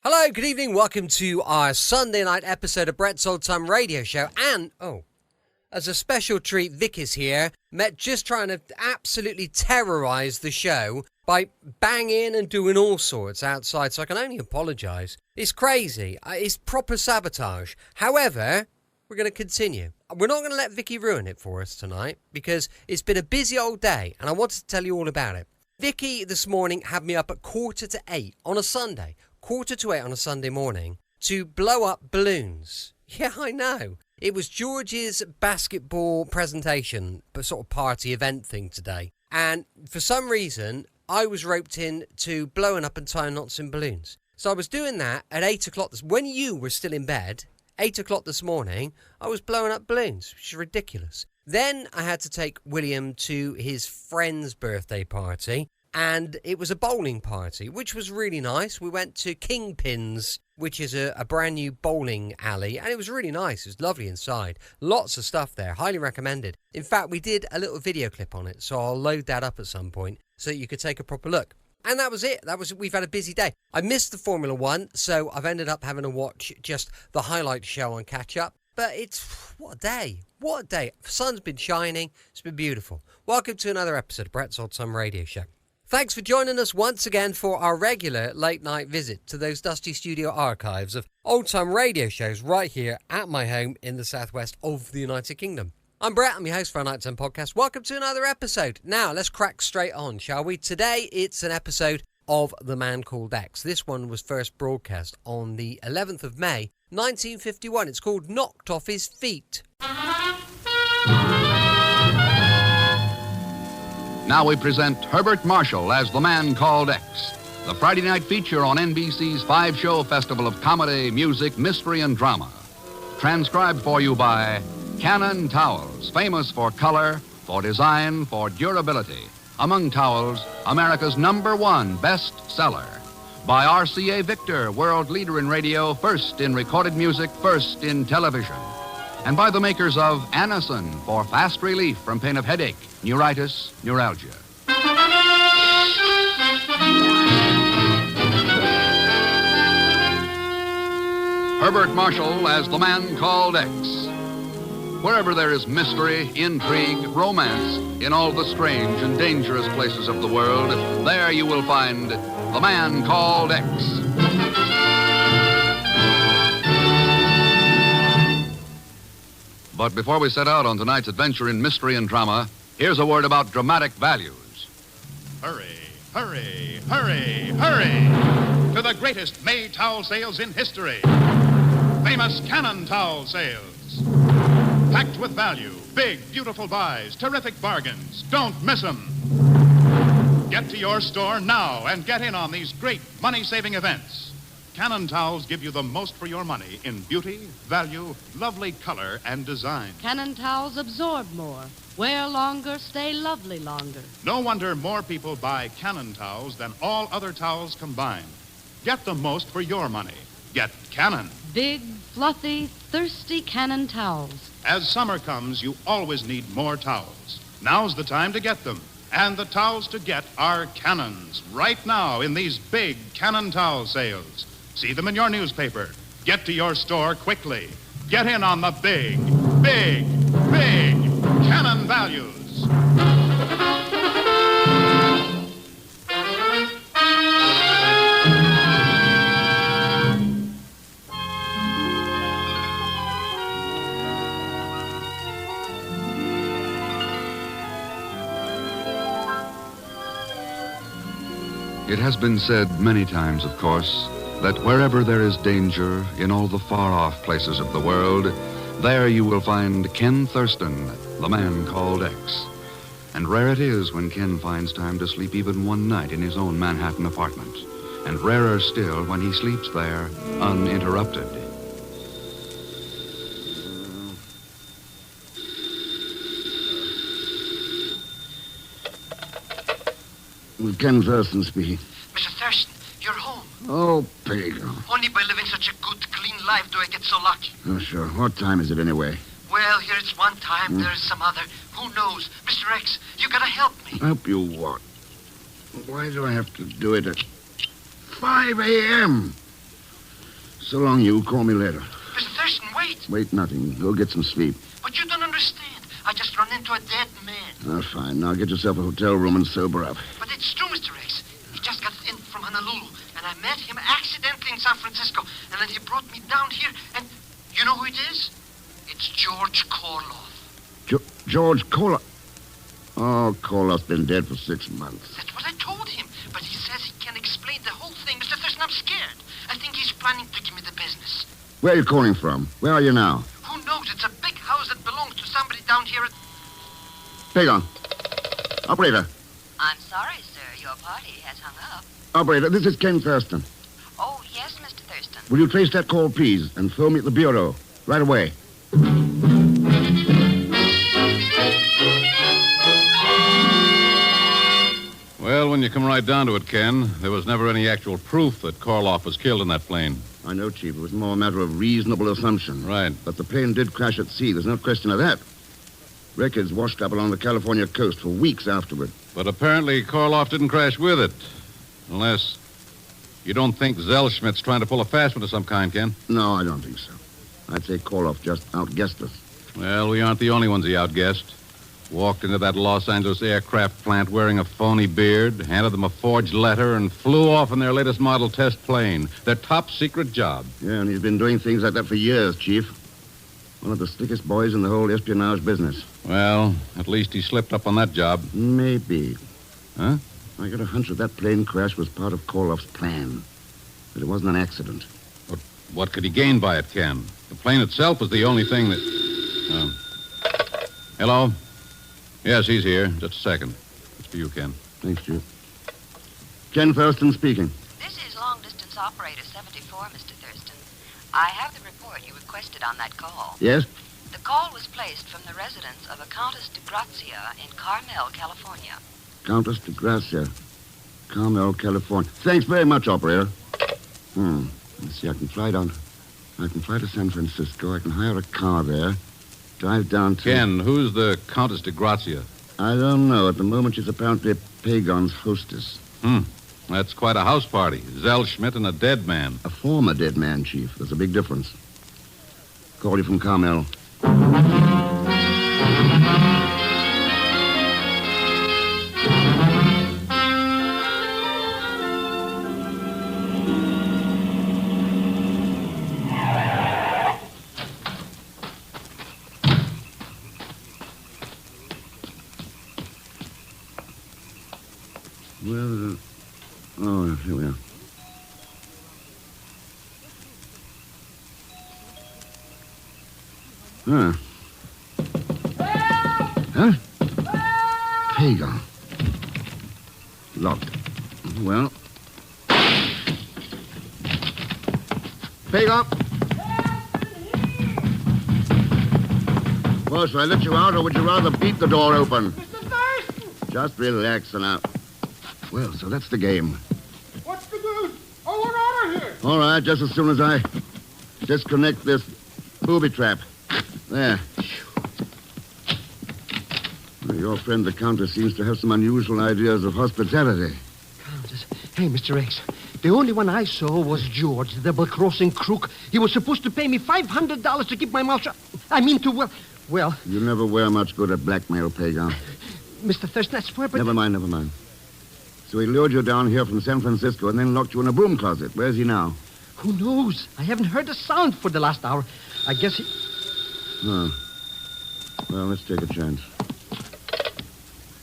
Hello, good evening, welcome to our Sunday night episode of Brett's Old Time Radio Show. And, as a special treat, Vic is here, just trying to absolutely terrorise the show by banging and doing all sorts outside, so I can only apologise. It's crazy, it's proper sabotage. However, we're going to continue. We're not going to let Vicky ruin it for us tonight, because it's been a busy old day, and I wanted to tell you all about it. Vicky this morning had me up at 7:45 on a Sunday. 7:45 on a Sunday morning to blow up balloons. Yeah, I know. It was George's basketball presentation, sort of party event thing today. And for some reason, I was roped in to blowing up and tying knots in balloons. So I was doing that at 8 o'clock. When you were still in bed, 8 o'clock this morning, I was blowing up balloons, which is ridiculous. Then I had to take William to his friend's birthday party. And it was a bowling party, which was really nice. We went to Kingpin's, which is a brand new bowling alley, and it was really nice. It was lovely inside. Lots of stuff there. Highly recommended. In fact, we did a little video clip on it, so I'll load that up at some point so that you could take a proper look. And that was it. We've had a busy day. I missed the Formula One, so I've ended up having to watch just the highlight show on catch up. But what a day. What a day. The sun's been shining. It's been beautiful. Welcome to another episode of Brett's Old Time Radio Show. Thanks for joining us once again for our regular late-night visit to those dusty studio archives of old-time radio shows right here at my home in the southwest of the United Kingdom. I'm Brett, I'm your host for our Nighttime Podcast. Welcome to another episode. Now, let's crack straight on, shall we? Today, it's an episode of The Man Called X. This one was first broadcast on the 11th of May, 1951. It's called Knocked Off His Feet. Now we present Herbert Marshall as The Man Called X, the Friday night feature on NBC's 5-show festival of comedy, music, mystery, and drama. Transcribed for you by Cannon Towels, famous for color, for design, for durability. Among towels, America's #1 bestseller. By RCA Victor, world leader in radio, first in recorded music, first in television. And by the makers of Anacin for fast relief from pain of headache, neuritis, neuralgia. Herbert Marshall as The Man Called X. Wherever there is mystery, intrigue, romance, in all the strange and dangerous places of the world, there you will find The Man Called X. But before we set out on tonight's adventure in mystery and drama, here's a word about dramatic values. Hurry, hurry, hurry, hurry to the greatest May towel sales in history. Famous Cannon Towel Sales. Packed with value, big, beautiful buys, terrific bargains. Don't miss them. Get to your store now and get in on these great money-saving events. Cannon Towels give you the most for your money in beauty, value, lovely color, and design. Cannon Towels absorb more, wear longer, stay lovely longer. No wonder more people buy Cannon Towels than all other towels combined. Get the most for your money. Get Cannon. Big, fluffy, thirsty Cannon Towels. As summer comes, you always need more towels. Now's the time to get them. And the towels to get are Cannons. Right now in these big Cannon Towel sales. See them in your newspaper. Get to your store quickly. Get in on the big, big, big Cannon values. It has been said many times, of course, that wherever there is danger in all the far-off places of the world, there you will find Ken Thurston, the Man Called X. And rare it is when Ken finds time to sleep even one night in his own Manhattan apartment. And rarer still when he sleeps there uninterrupted. Ken Thurston speaking. Mr. Thurston, you're home. Oh, pig. Only by living such a good, clean life do I get so lucky. Oh, sure. What time is it anyway? Well, here it's one time, there's some other. Who knows? Mr. X, you gotta help me. Help you what? Why do I have to do it at 5 a.m.? So long, you. Call me later. Mr. Thurston, wait. Wait, nothing. Go get some sleep. But you don't understand. I just run into a dead man. Oh, fine. Now get yourself a hotel room and sober up. But it's true, Mr. X. He just got in from Honolulu, and I met him accidentally in San Francisco, and then he brought me down here, and you know who it is? It's George Korloff. George Korloff? Oh, Korloff's been dead for 6 months. That's what I told him, but he says he can explain the whole thing. Mr. Thurston, I'm scared. I think he's planning to give me the business. Where are you calling from? Where are you now? Who knows? It's a big house that belongs to somebody down here at... Pagon. Operator. I'm sorry, sir. Your party has hung up. Operator, this is Ken Thurston. Oh, yes, Mr. Thurston. Will you trace that call, please, and phone me at the bureau right away? Well, when you come right down to it, Ken, there was never any actual proof that Korloff was killed in that plane. I know, Chief. It was more a matter of reasonable assumption. Right. But the plane did crash at sea. There's no question of that. Wreckage washed up along the California coast for weeks afterward. But apparently Korloff didn't crash with it. Unless you don't think Zellschmidt's trying to pull a fast one of some kind, Ken? No, I don't think so. I'd say Korloff just outguessed us. Well, we aren't the only ones he outguessed. Walked into that Los Angeles aircraft plant wearing a phony beard, handed them a forged letter, and flew off in their latest model test plane. Their top secret job. Yeah, and he's been doing things like that for years, Chief. One of the slickest boys in the whole espionage business. Well, at least he slipped up on that job. Maybe. Huh? I got a hunch that plane crash was part of Korloff's plan. That it wasn't an accident. But what could he gain by it, Ken? The plane itself was the only thing that... Hello? Yes, he's here. Just a second. It's for you, Ken. Thanks, Chief. Ken Thurston speaking. This is long-distance operator 74, Mr. Thurston. I have the report you requested on that call. Yes? The call was placed from the residence of a Countess de Grazia in Carmel, California. Countess de Gracia, Carmel, California. Thanks very much, operator. Let's see, I can fly to San Francisco. I can hire a car there. Drive down to... Ken, who's the Countess de Grazia? I don't know. At the moment, she's apparently Pagon's hostess. That's quite a house party. Zellschmidt and a dead man. A former dead man, Chief. There's a big difference. Call you from Carmel. Well, oh, here we are. Huh? Pagon. Locked. Well. Pagon. Well, should I let you out, or would you rather beat the door open? Mr. Thurston! Just relax and out. Well, so that's the game. What's the news? I want out of here! All right, just as soon as I disconnect this booby trap. There. Well, your friend, the Countess, seems to have some unusual ideas of hospitality. Countess. Hey, Mr. X. The only one I saw was George, the double-crossing crook. He was supposed to pay me $500 to keep my mouth shut. I mean to, well... You never were much good at blackmail, Pagon. Mr. Thurston, I swear, but... Never mind. So he lured you down here from San Francisco and then locked you in a broom closet. Where's he now? Who knows? I haven't heard a sound for the last hour. I guess he... Oh. Well, let's take a chance.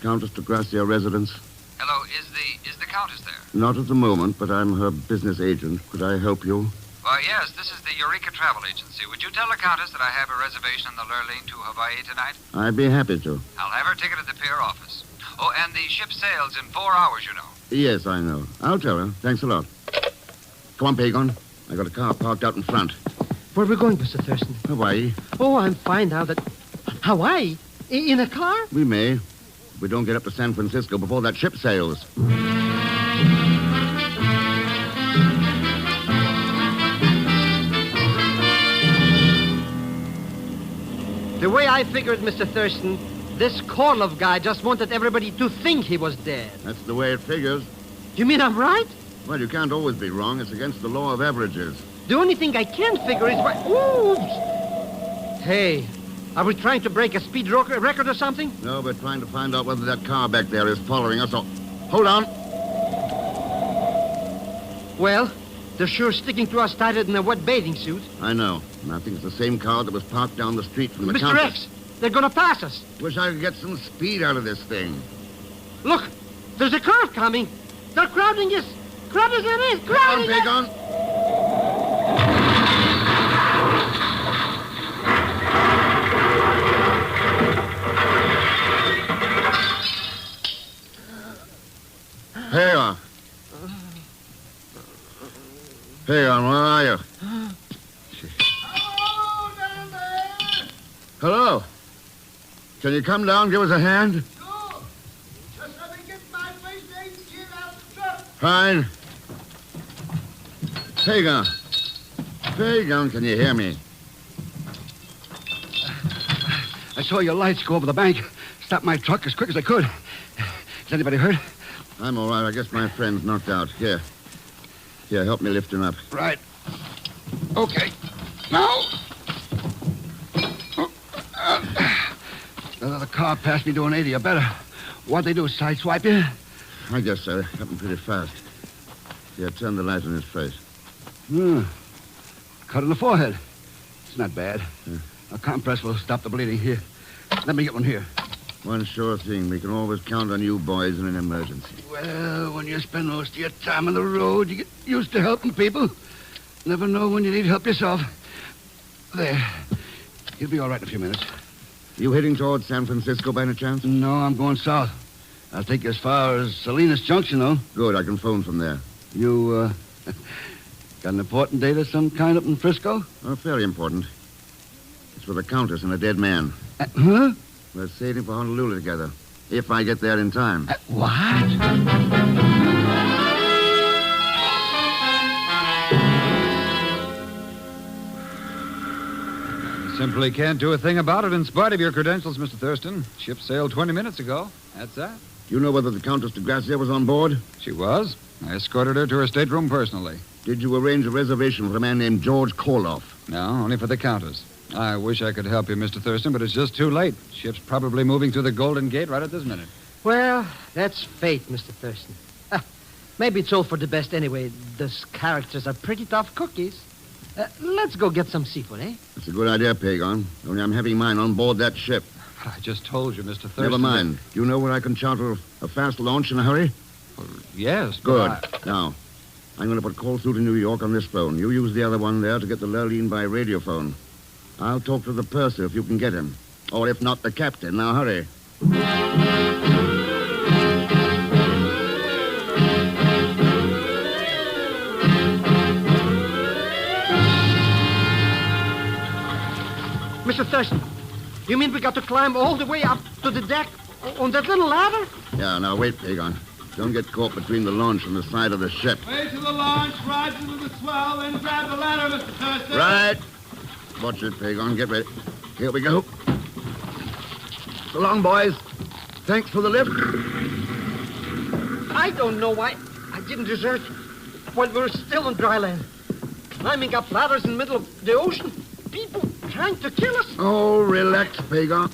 Countess de Gracia residence? Hello, is the Countess there? Not at the moment, but I'm her business agent. Could I help you? Why, yes, this is the Eureka Travel Agency. Would you tell the Countess that I have a reservation on the Lurline to Hawaii tonight? I'd be happy to. I'll have her ticket at the pier office. Oh, and the ship sails in 4 hours, you know. Yes, I know. I'll tell her. Thanks a lot. Come on, Pagon. I got a car parked out in front. Where are we going, Mr. Thurston? Hawaii. Oh, I'm fine now that... Hawaii? In a car? We may. If we don't get up to San Francisco before that ship sails. The way I figured, Mr. Thurston, this Korloff guy just wanted everybody to think he was dead. That's the way it figures. You mean I'm right? Well, you can't always be wrong. It's against the law of averages. The only thing I can figure is why... Oops! Hey, are we trying to break a speed record or something? No, we're trying to find out whether that car back there is following us or... Hold on. Well, they're sure sticking to us tighter than a wet bathing suit. I know. And I think it's the same car that was parked down the street from the Mr. counter. X, they're going to pass us. Wish I could get some speed out of this thing. Look, there's a curve coming. They're crowding us. Crowding us. Crowding us. Big on. Here you are. Here you are. Where are you? Hello, down there! Hello. Can you come down and give us a hand? Sure. Just let me get my face name kid out of the truck. Fine. Pagan. Pagan, can you hear me? I saw your lights go over the bank. Stopped my truck as quick as I could. Is anybody hurt? I'm all right. I guess my friend's knocked out. Here, help me lift him up. Right. Okay. Now. The car passed me doing 80 or better. What'd they do, sideswipe you? I guess so. It happened pretty fast. Here, turn the light on his face. Cut in the forehead. It's not bad. A compress will stop the bleeding. Here. Let me get one here. One sure thing. We can always count on you boys in an emergency. Well, when you spend most of your time on the road, you get used to helping people. Never know when you need help yourself. There. You'll be all right in a few minutes. You heading towards San Francisco by any chance? No, I'm going south. I'll take you as far as Salinas Junction, though. Good. I can phone from there. You, got an important date of some kind up in Frisco? Oh, very important. It's for the Countess and a dead man. Huh? We're sailing for Honolulu together. If I get there in time. What? Simply can't do a thing about it in spite of your credentials, Mr. Thurston. Ship sailed 20 minutes ago. That's that. Do you know whether the Countess de Gracia was on board? She was. I escorted her to her stateroom personally. Did you arrange a reservation for a man named George Koloff? No, only for the Countess. I wish I could help you, Mr. Thurston, but it's just too late. Ship's probably moving through the Golden Gate right at this minute. Well, that's fate, Mr. Thurston. Maybe it's all for the best anyway. Those characters are pretty tough cookies. Let's go get some seafood, eh? That's a good idea, Pagon. Only I'm having mine on board that ship. But I just told you, Mr. Thurston. Never mind. Do you know where I can charter a fast launch in a hurry? Yes. Good. Now, I'm going to put call through to New York on this phone. You use the other one there to get the Lurleen by radiophone. I'll talk to the purser if you can get him. Or if not, the captain. Now, hurry. Mr. Thurston, you mean we got to climb all the way up to the deck on that little ladder? Yeah, now wait, Pagon. Don't get caught between the launch and the side of the ship. Wait till the launch rides into the swell, then grab the ladder, Mr. Thurston. Right. Watch it, Pagon. Get ready. Here we go. So long, boys. Thanks for the lift. I don't know why I didn't desert while we were still on dry land. Climbing up ladders in the middle of the ocean. People trying to kill us. Oh, relax, Pagon.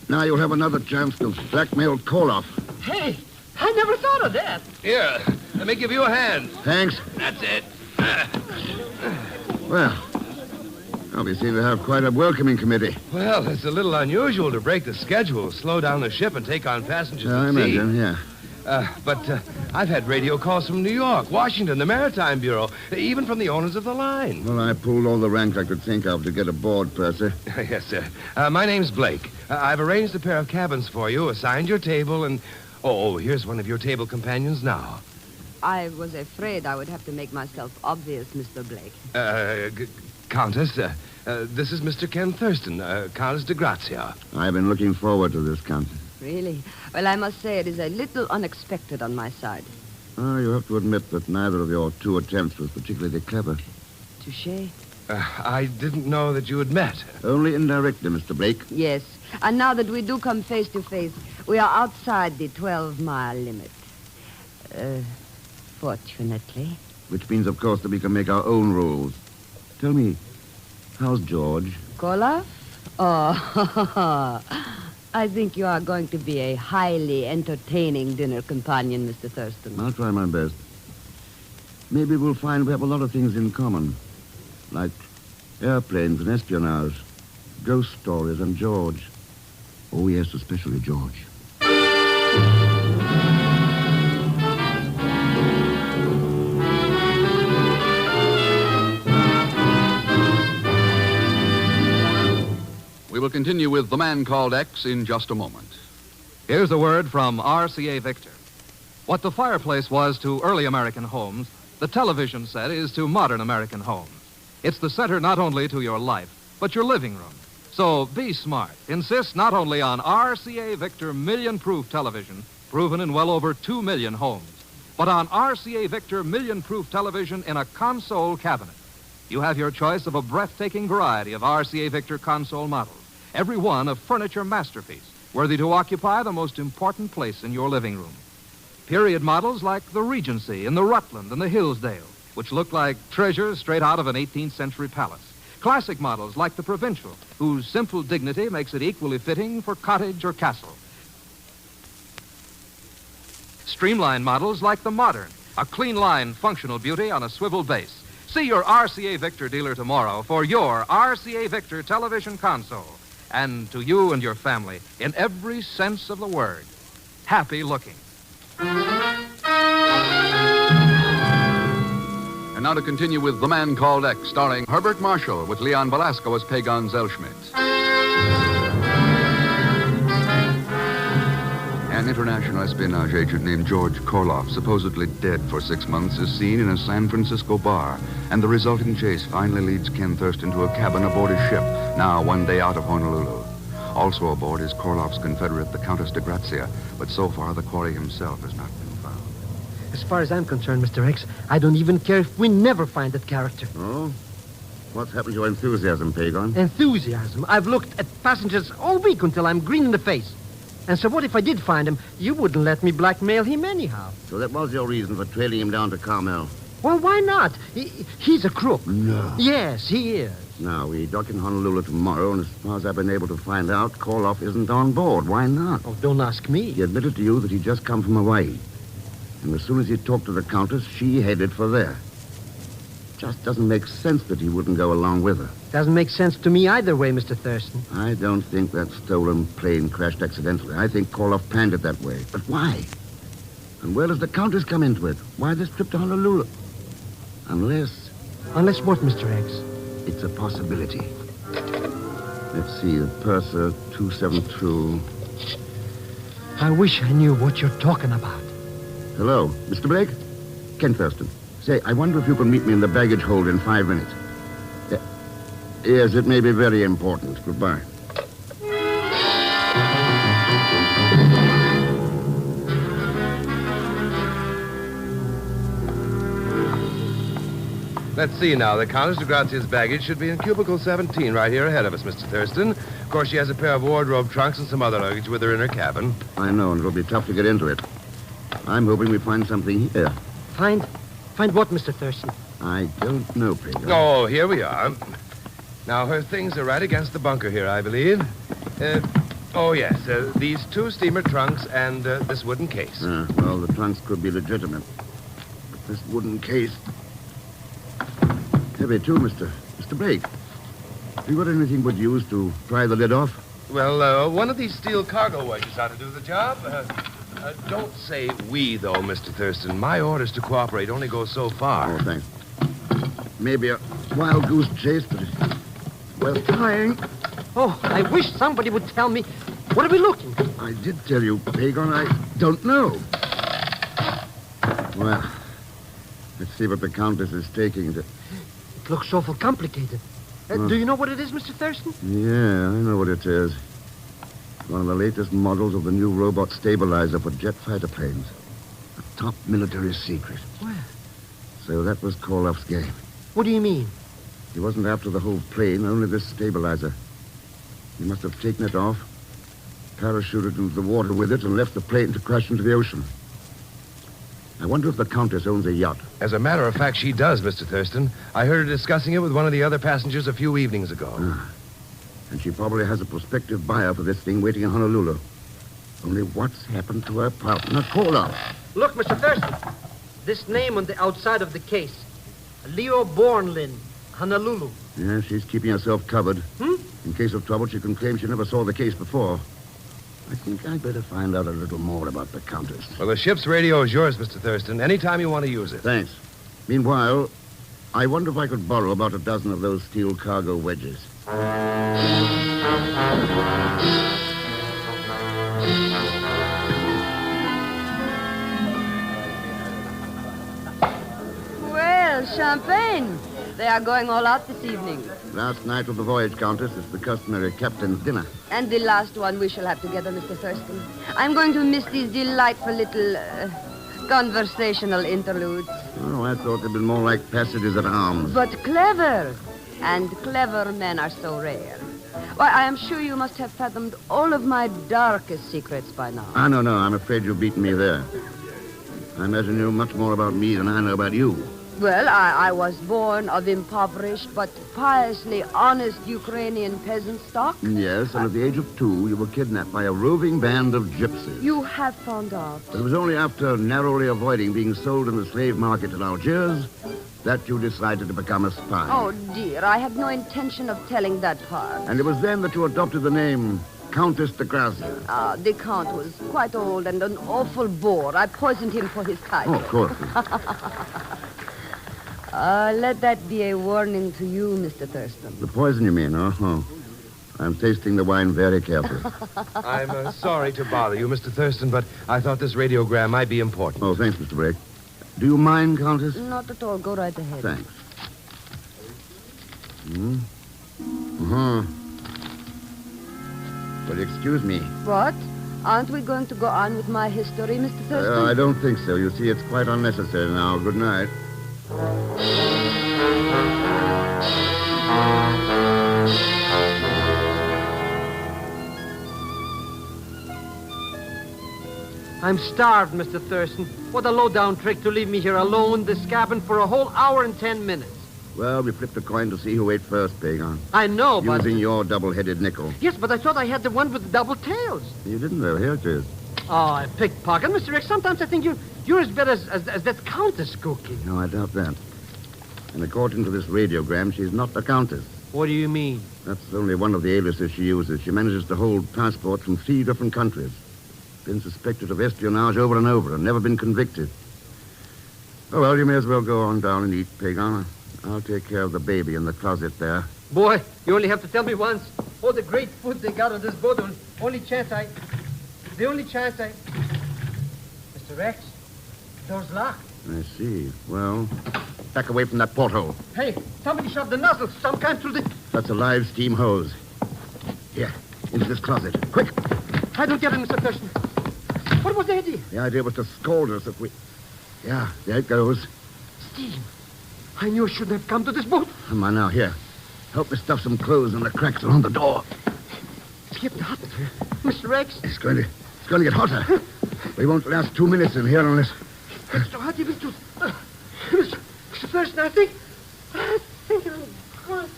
Now you'll have another chance to blackmail Koloff. Hey, I never thought of that. Here, let me give you a hand. Thanks. That's it. Well, we seem to have quite a welcoming committee. Well, it's a little unusual to break the schedule, slow down the ship, and take on passengers I at sea. imagine, yeah. But I've had radio calls from New York, Washington, the Maritime Bureau, even from the owners of the line. Well, I pulled all the rank I could think of to get aboard, Purser. Yes, sir. My name's Blake. I've arranged a pair of cabins for you, assigned your table, and... Oh, here's one of your table companions now. I was afraid I would have to make myself obvious, Mr. Blake. Countess, this is Mr. Ken Thurston, Countess de Grazia. I've been looking forward to this, Countess. Really? Well, I must say it is a little unexpected on my side. Oh, you have to admit that neither of your two attempts was particularly clever. Touché. I didn't know that you had met. Only indirectly, Mr. Blake. Yes. And now that we do come face to face, we are outside the 12-mile limit. Fortunately. Which means, of course, that we can make our own rules. Tell me, how's George? Kola? Oh, I think you are going to be a highly entertaining dinner companion, Mr. Thurston. I'll try my best. Maybe we'll find we have a lot of things in common. Like airplanes and espionage, ghost stories and George. Oh, yes, especially George. We will continue with The Man Called X in just a moment. Here's a word from RCA Victor. What the fireplace was to early American homes, the television set is to modern American homes. It's the center not only to your life, but your living room. So be smart. Insist not only on RCA Victor million-proof television, proven in well over 2 million homes, but on RCA Victor million-proof television in a console cabinet. You have your choice of a breathtaking variety of RCA Victor console models, every one a furniture masterpiece, worthy to occupy the most important place in your living room. Period models like the Regency and the Rutland and the Hillsdale, which look like treasures straight out of an 18th century palace. Classic models like the Provincial, whose simple dignity makes it equally fitting for cottage or castle. Streamlined models like the Modern, a clean line functional beauty on a swivel base. See your RCA Victor dealer tomorrow for your RCA Victor television console. And to you and your family, in every sense of the word, happy looking. And now to continue with The Man Called X, starring Herbert Marshall with Leon Velasco as Pagan Zellschmidt. An international espionage agent named George Koloff, supposedly dead for 6 months, is seen in a San Francisco bar, and the resulting chase finally leads Ken Thurston to a cabin aboard his ship, now 1 day out of Honolulu. Also aboard is Koloff's confederate, the Countess de Grazia, but so far the quarry himself has not been found. As far as I'm concerned, Mr. X, I don't even care if we never find that character. Oh? What's happened to your enthusiasm, Pagan? Enthusiasm? I've looked at passengers all week until I'm green in the face. And so what if I did find him? You wouldn't let me blackmail him anyhow. So that was your reason for trailing him down to Carmel? Well, why not? He's a crook. No. Yes, he is. Now, we dock in Honolulu tomorrow, and as far as I've been able to find out, Koloff isn't on board. Why not? Oh, don't ask me. He admitted to you that he'd just come from Hawaii. And as soon as he talked to the Countess, she headed for there. Just doesn't make sense that he wouldn't go along with her. Doesn't make sense to me either way, Mr. Thurston. I don't think that stolen plane crashed accidentally. I think Koloff planned it that way. But why? And where does the Countess come into it? Why this trip to Honolulu? Unless... Unless what, Mr. X? It's a possibility. Let's see, the Purser 272. I wish I knew what you're talking about. Hello, Mr. Blake? Ken Thurston. Say, I wonder if you can meet me in the baggage hold in 5 minutes. Yes, it may be very important. Goodbye. Let's see now. The Countess de Grazia's baggage should be in cubicle 17 right here ahead of us, Mr. Thurston. Of course, she has a pair of wardrobe trunks and some other luggage with her in her cabin. I know, and it'll be tough to get into it. I'm hoping we find something here. Find what, Mr. Thurston? I don't know, Pagan. Oh, here we are. Now, her things are right against the bunker here, I believe. These 2 steamer trunks and this wooden case. Well, the trunks could be legitimate. But this wooden case... Heavy, too, Mr. Blake. Have you got anything we'd use to pry the lid off? Well, one of these steel cargo wedges ought to do the job. Don't say we, though, Mr. Thurston. My orders to cooperate only go so far. Oh, thanks. Maybe a wild goose chase, but it's worth trying. Oh, I wish somebody would tell me. What are we looking? I did tell you, Pagan. I don't know. Well, let's see what the Countess is taking to... It looks awful complicated. Do you know what it is, Mr. Thurston? Yeah, I know what it is. One of the latest models of the new robot stabilizer for jet fighter planes. A top military secret. Well... So that was Koloff's game. What do you mean? He wasn't after the whole plane, only this stabilizer. He must have taken it off, parachuted into the water with it, and left the plane to crash into the ocean. I wonder if the Countess owns a yacht. As a matter of fact, she does, Mr. Thurston. I heard her discussing it with one of the other passengers a few evenings ago. And she probably has a prospective buyer for this thing waiting in Honolulu. Only what's happened to her partner, Cola? Look, Mr. Thurston. This name on the outside of the case. Leo Bornlin, Honolulu. Yeah, she's keeping herself covered. In case of trouble, she can claim she never saw the case before. I think I'd better find out a little more about the Countess. Well, the ship's radio is yours, Mr. Thurston, anytime you want to use it. Thanks. Meanwhile, I wonder if I could borrow about a dozen of those steel cargo wedges. Well, champagne. They are going all out this evening. Last night of the voyage, Countess, is the customary captain's dinner. And the last one we shall have together, Mr. Thurston. I'm going to miss these delightful little conversational interludes. Oh, I thought they'd been more like passages at arms. But clever. And clever men are so rare. Why, I am sure you must have fathomed all of my darkest secrets by now. No. I'm afraid you've beaten me there. I imagine you know much more about me than I know about you. Well, I was born of impoverished but piously honest Ukrainian peasant stock. Yes, and at the age of 2, you were kidnapped by a roving band of gypsies. You have found out. It was only after narrowly avoiding being sold in the slave market in Algiers that you decided to become a spy. Oh, dear, I had no intention of telling that part. And it was then that you adopted the name Countess de Gracia. The Count was quite old and an awful bore. I poisoned him for his title. Oh, of course. Let that be a warning to you, Mr. Thurston. The poison, you mean? Oh. I'm tasting the wine very carefully. I'm sorry to bother you, Mr. Thurston, but I thought this radiogram might be important. Oh, thanks, Mr. Brake. Do you mind, Countess? Not at all. Go right ahead. Thanks. Will you excuse me? What? Aren't we going to go on with my history, Mr. Thurston? I don't think so. You see, it's quite unnecessary now. Good night. I'm starved, Mr. Thurston. What a low-down trick to leave me here alone, this cabin, for a whole hour and 10 minutes. Well, we flipped a coin to see who ate first, Pagan. I know, but... Using your double-headed nickel. Yes, but I thought I had the one with the double tails. You didn't, though. Here it is. Oh, a pickpocket. Mr. X, sometimes I think you're as bad as that Countess cookie. No, I doubt that. And according to this radiogram, she's not the Countess. What do you mean? That's only one of the aliases she uses. She manages to hold passports from 3 different countries. Been suspected of espionage over and over and never been convicted. Oh, well, you may as well go on down and eat, Pagan. I'll take care of the baby in the closet there. Boy, you only have to tell me once. All the great food they got on this boat, the only chance I... Mr. X, door's locked. I see. Well, back away from that porthole. Hey, somebody shoved the nozzle some kind through the... That's a live steam hose. Here, into this closet. Quick! I don't get it, Mr. Thurston. What was the idea? The idea was to scold us if we... Yeah, there it goes. Steam. I knew I shouldn't have come to this boat. Come on now, here. Help me stuff some clothes in the cracks around the door. It's getting hot in here. Mr. X. It's going to get hotter. We won't last 2 minutes in here unless... It's so hot even to... Mr. Thurston, I think I'm going...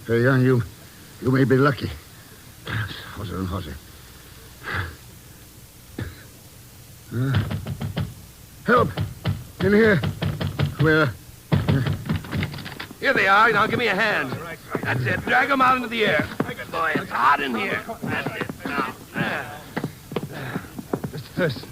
Hey, young, you may be lucky. It's hotter and hotter. Help! In here. Where? Here they are. Now give me a hand. That's it. Drag them out into the air. Boy, it's hot in here. That's it. Now. Mr. Thurston.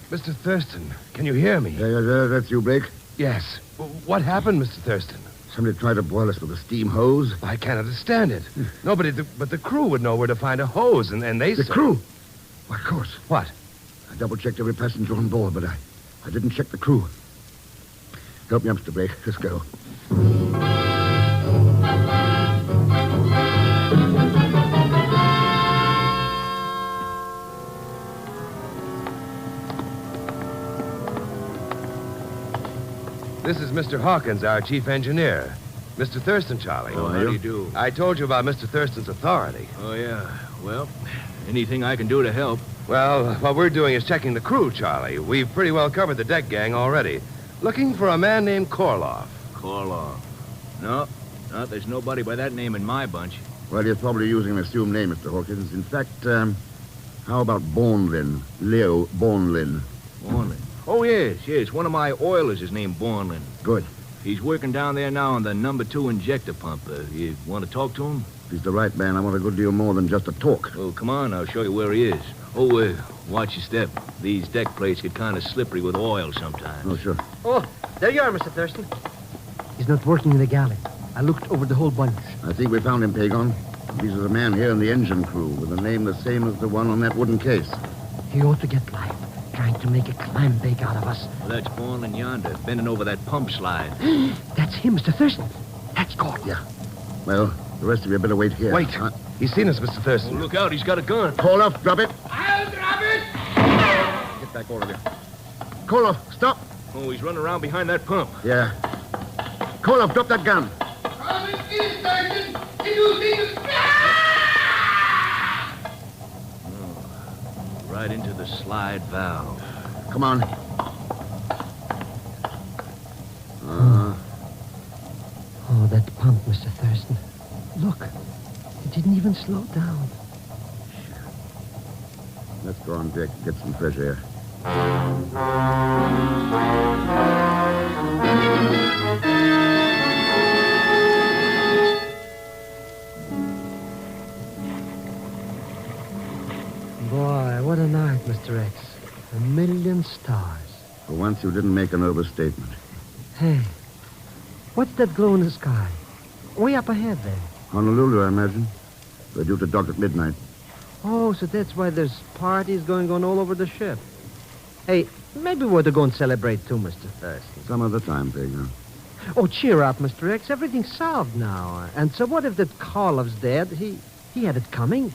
Mr. Thurston, can you hear me? That's you, Blake? Yes. What happened, Mr. Thurston? Somebody tried to boil us with a steam hose. I can't understand it. Nobody but the crew would know where to find a hose, and they... The crew? Why, of course. What? I double-checked every passenger on board, but I didn't check the crew. Help me up, Mr. Blake. Let's go. This is Mr. Hawkins, our chief engineer. Mr. Thurston, Charlie. Oh, how do you do? I told you about Mr. Thurston's authority. Oh, yeah. Well, anything I can do to help. Well, what we're doing is checking the crew, Charlie. We've pretty well covered the deck gang already. Looking for a man named Korloff. Korloff. No, there's nobody by that name in my bunch. Well, he's probably using an assumed name, Mr. Hawkins. In fact, how about Bornlin? Leo Bornlin. Bornlin? Oh, yes. One of my oilers is named Bornlin. Good. He's working down there now on the number 2 injector pump. You want to talk to him? If he's the right man, I want a good deal more than just a talk. Oh, come on. I'll show you where he is. Oh, watch your step. These deck plates get kind of slippery with oil sometimes. Oh, sure. Oh, there you are, Mr. Thurston. He's not working in the galley. I looked over the whole bunch. I think we found him, Pagon. He's a man here in the engine crew with a name the same as the one on that wooden case. He ought to get life, trying to make a clam bake out of us. Well, that's Bornlin yonder, bending over that pump slide. That's him, Mr. Thurston. That's Gordon. Yeah. Well, the rest of you better wait here. Wait. He's seen us, Mr. Thurston. Oh, look out, he's got a gun. Koloff, drop it. I'll drop it! Get back, all of you. Koloff, stop. Oh, he's running around behind that pump. Yeah. Koloff, drop that gun. Come and see, Sergeant. You see the... Right into the slide valve. Come on. Oh, that pump, Mr. Thurston. Look, it didn't even slow down. Let's go on deck, get some fresh air. Boy, what a night, Mr. X. 1,000,000 stars. For once, you didn't make an overstatement. Hey, what's that glow in the sky? Way up ahead there. Honolulu, I imagine. We're due to dock at midnight. Oh, so that's why there's parties going on all over the ship. Hey, maybe we ought to go and celebrate too, Mr. Thurston. Some other time, Pagan. Oh, cheer up, Mr. X. Everything's solved now. And so what if that Karloff's dead? He had it coming.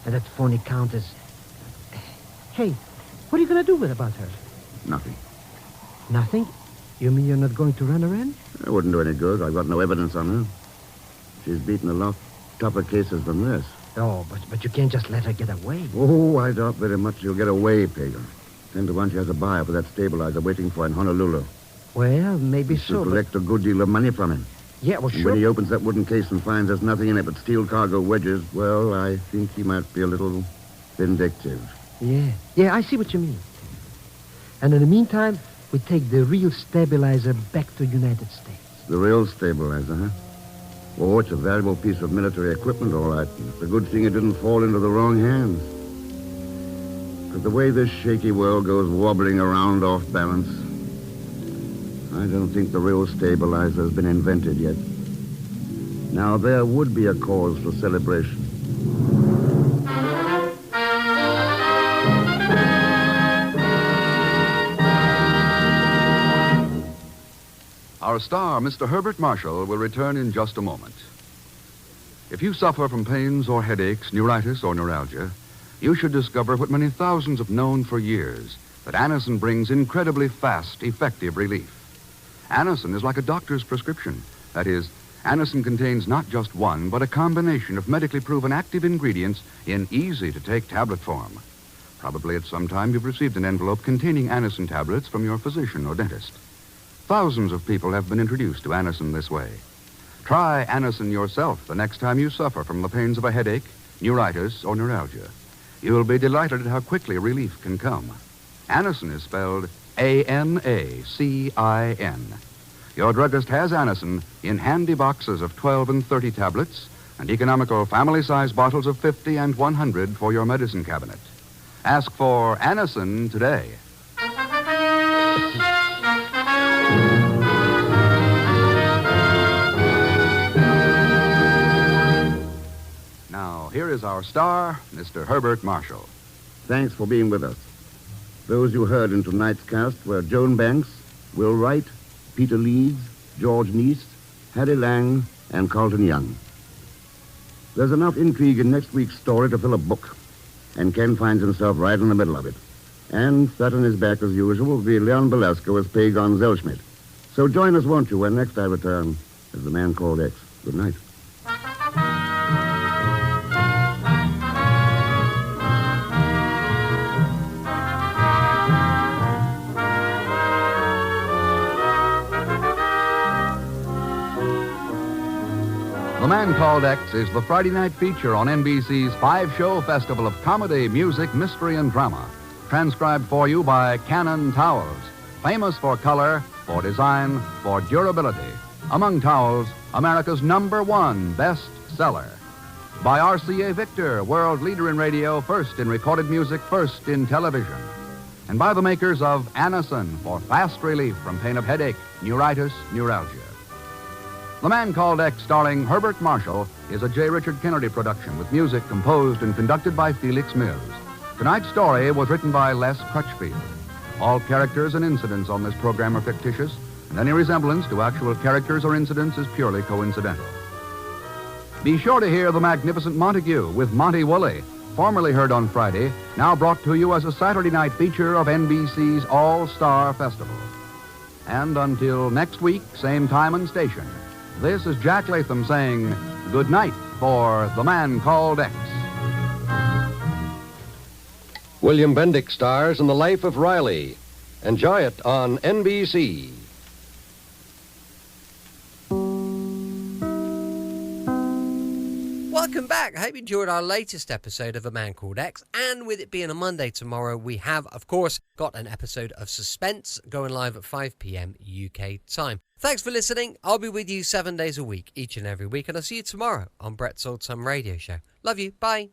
And that phony countess... Hey, what are you going to do about her? Nothing. Nothing? You mean you're not going to run her in? It wouldn't do any good. I've got no evidence on her. She's beaten a lot tougher cases than this. Oh, but you can't just let her get away. Oh, I doubt very much she'll get away, Pagan. 10 to 1 she has a buyer for that stabilizer waiting for her in Honolulu. Well, maybe She'll so. collect a good deal of money from him. Yeah, well, And sure. when he opens that wooden case and finds there's nothing in it but steel cargo wedges, well, I think he might be a little vindictive. Yeah, I see what you mean. And in the meantime, we take the real stabilizer back to United States. The real stabilizer, huh? Oh, it's a valuable piece of military equipment, all right. It's a good thing it didn't fall into the wrong hands. But the way this shaky world goes wobbling around off balance, I don't think the real stabilizer has been invented yet. Now, there would be a cause for celebration. Our star, Mr. Herbert Marshall, will return in just a moment. If you suffer from pains or headaches, neuritis or neuralgia, you should discover what many thousands have known for years, that Anacin brings incredibly fast, effective relief. Anacin is like a doctor's prescription. That is, Anacin contains not just one, but a combination of medically proven active ingredients in easy-to-take tablet form. Probably at some time you've received an envelope containing Anacin tablets from your physician or dentist. Thousands of people have been introduced to Anacin this way. Try Anacin yourself the next time you suffer from the pains of a headache, neuritis, or neuralgia. You'll be delighted at how quickly relief can come. Anacin is spelled A-N-A-C-I-N. Your druggist has Anacin in handy boxes of 12 and 30 tablets and economical family-size bottles of 50 and 100 for your medicine cabinet. Ask for Anacin today. Now, here is our star, Mr. Herbert Marshall. Thanks for being with us. Those you heard in tonight's cast were Joan Banks, Will Wright, Peter Leeds, George Neese, Hattie Lang, and Carlton Young. There's enough intrigue in next week's story to fill a book, and Ken finds himself right in the middle of it. And flat on his back, as usual, will be Leon Belasco as Pagon Zellschmidt. So join us, won't you, when next I return as the man called X. Good night. The Man Called X is the Friday night feature on NBC's five-show festival of comedy, music, mystery, and drama. Transcribed for you by Cannon Towels, famous for color, for design, for durability. Among towels, America's #1 best seller. By RCA Victor, world leader in radio, first in recorded music, first in television. And by the makers of Anacin for fast relief from pain of headache, neuritis, neuralgia. The Man Called X, starring Herbert Marshall, is a J. Richard Kennedy production with music composed and conducted by Felix Mills. Tonight's story was written by Les Crutchfield. All characters and incidents on this program are fictitious, and any resemblance to actual characters or incidents is purely coincidental. Be sure to hear The Magnificent Montague with Monty Woolley, formerly heard on Friday, now brought to you as a Saturday night feature of NBC's All-Star Festival. And until next week, same time and station, this is Jack Latham saying good night for The Man Called X. William Bendick stars in The Life of Riley. Enjoy it on NBC. Welcome back. I hope you enjoyed our latest episode of A Man Called X. And with it being a Monday tomorrow, we have, of course, got an episode of Suspense going live at 5 p.m. UK time. Thanks for listening. I'll be with you 7 days a week, each and every week. And I'll see you tomorrow on Brett's Old Time Radio Show. Love you. Bye.